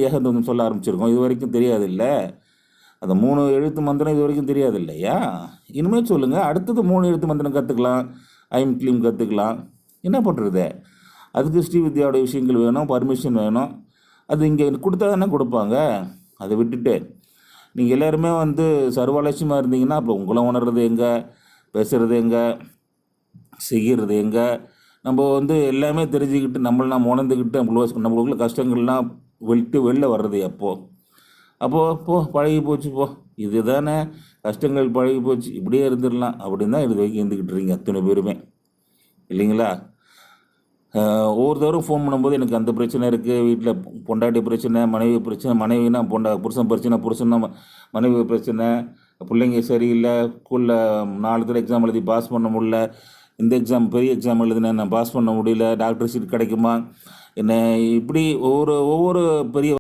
ஏகந்தம் சொல்ல ஆரம்பிச்சிருக்கோம். இது வரைக்கும் தெரியாது இல்லை? அந்த 3 எழுத்து மந்திரம் இது வரைக்கும் தெரியாது இல்லையா? இனிமேல் சொல்லுங்கள். அடுத்தது 3 எழுத்து மந்திரம் கற்றுக்கலாம். ஐம் க்ளீம் கற்றுக்கலாம். என்ன பண்ணுறது? அதுக்கு ஸ்ரீவித்யாவோட விஷயங்கள் வேணும், பர்மிஷன் வேணும். அது இங்கே கொடுத்தா தானே கொடுப்பாங்க. அதை விட்டுட்டு நீங்கள் எல்லாருமே சர்வலட்சியமாக இருந்தீங்கன்னா அப்புறம் உங்களை உணர்றது எங்கே, பேசுகிறது எங்கே, செய்கிறது எங்கே? நம்ம எல்லாமே தெரிஞ்சுக்கிட்டு நம்ம உணர்ந்துக்கிட்டு நம்மளுக்குள்ள கஷ்டங்கள்லாம் விட்டு வெளில வர்றது அப்போது போ பழகி போச்சு போ, இது தானே கஷ்டங்கள் பழகி போச்சு, இப்படியே இருந்துடலாம் அப்படின்னு தான் இது வரைக்கும் இருந்துக்கிட்டு இருக்கீங்க அத்தனை பேருமே இல்லைங்களா? ஒவ்வொருத்தரும் ஃபோன் பண்ணும்போது எனக்கு அந்த பிரச்சனை இருக்குது, வீட்டில் பொண்டாட்டி பிரச்சனை, மனைவி பிரச்சனை, மனைவினா புருஷன் பிரச்சனை, புருஷன்னா மனைவி பிரச்சனை, பிள்ளைங்க சரியில்லை, ஸ்கூலில் 4 தடவை எக்ஸாம் எழுதி பாஸ் பண்ண முடியல, இந்த எக்ஸாம் பெரிய எக்ஸாம் எழுதுனேன் நான் பாஸ் பண்ண முடியல, டாக்டர் சீட் கிடைக்குமா என்ன, இப்படி ஒவ்வொரு பெரிய